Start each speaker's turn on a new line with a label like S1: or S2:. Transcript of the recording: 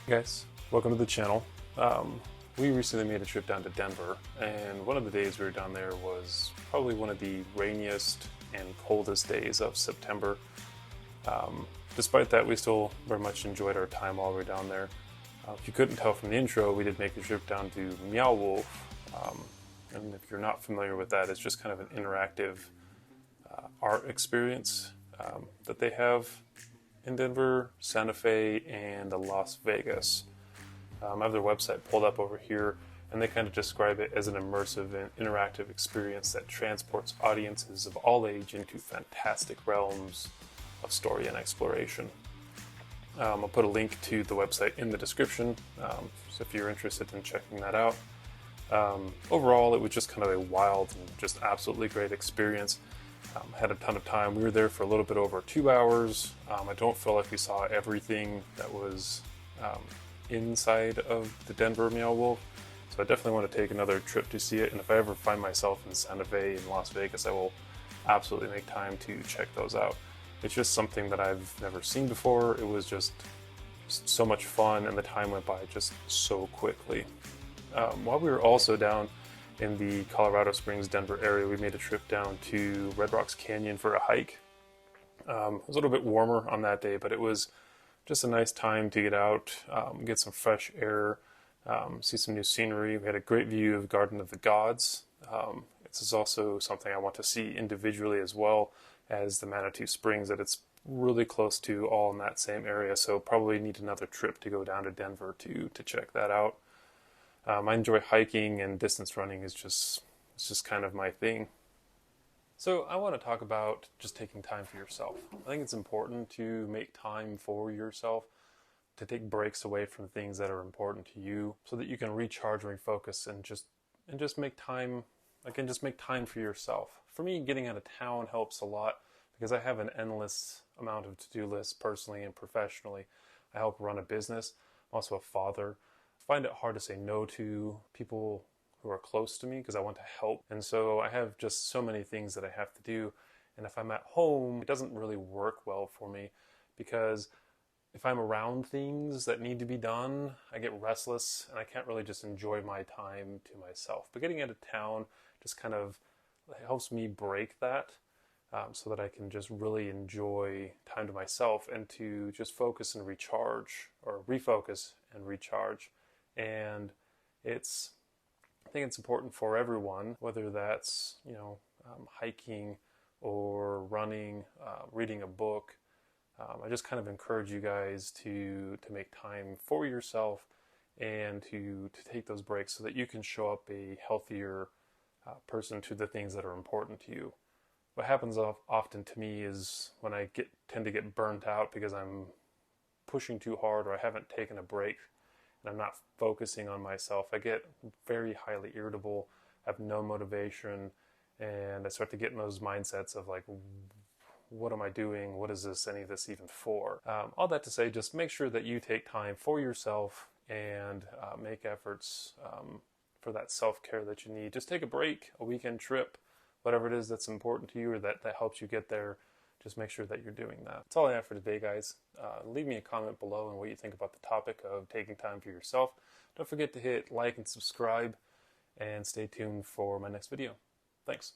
S1: Hey guys, welcome to the channel. We recently made a trip down to Denver, and one of the days we were down there was probably one of the rainiest and coldest days of September. Despite that, we still very much enjoyed our time while we were down there. If you couldn't tell from the intro, we did make a trip down to Meow Wolf, and if you're not familiar with that, it's just kind of an interactive art experience that they have in Denver, Santa Fe, and Las Vegas. I have their website pulled up over here, and they kind of describe it as an immersive and interactive experience that transports audiences of all age into fantastic realms of story and exploration. I'll put a link to the website in the description, so if you're interested in checking that out. Overall, it was just kind of a wild and just absolutely great experience. Had a ton of time. We were there for a little bit over 2 hours. I don't feel like we saw everything that was inside of the Denver Meow Wolf, so I definitely want to take another trip to see it, and if I ever find myself in Santa Fe and Las Vegas, I will absolutely make time to check those out. It's just something that I've never seen before. It was just so much fun, and the time went by just so quickly. While we were also down in the Colorado Springs, Denver area, we made a trip down to Red Rocks Canyon for a hike. It was a little bit warmer on that day, but it was just a nice time to get out, get some fresh air, see some new scenery. We had a great view of Garden of the Gods. This is also something I want to see individually as well as the Manitou Springs, that it's really close to, all in that same area, so probably need another trip to go down to Denver to check that out. I enjoy hiking, and distance running is just kind of my thing. So I want to talk about just taking time for yourself. I think it's important to make time for yourself, to take breaks away from things that are important to you, so that you can recharge and refocus and just make time. Just make time for yourself. For me, getting out of town helps a lot because I have an endless amount of to-do lists personally and professionally. I help run a business. I'm also a father. I find it hard to say no to people who are close to me because I want to help. And so I have just so many things that I have to do. And if I'm at home, it doesn't really work well for me because if I'm around things that need to be done, I get restless and I can't really just enjoy my time to myself. But getting out of town just kind of helps me break that, so that I can just really enjoy time to myself and to just focus and recharge, or refocus and recharge. And I think it's important for everyone, whether that's hiking or running, reading a book. I just kind of encourage you guys to make time for yourself and to take those breaks so that you can show up a healthier person to the things that are important to you. What happens often to me is when I tend to get burnt out because I'm pushing too hard, or I haven't taken a break and I'm not focusing on myself, I get very highly irritable, have no motivation, and I start to get in those mindsets of like, what am I doing? What is any of this even for? All that to say, just make sure that you take time for yourself and make efforts for that self-care that you need. Just take a break, a weekend trip, whatever it is that's important to you or that helps you get there. Just make sure that you're doing that. That's all I have for today, guys. Leave me a comment below on what you think about the topic of taking time for yourself. Don't forget to hit like and subscribe, and stay tuned for my next video. Thanks.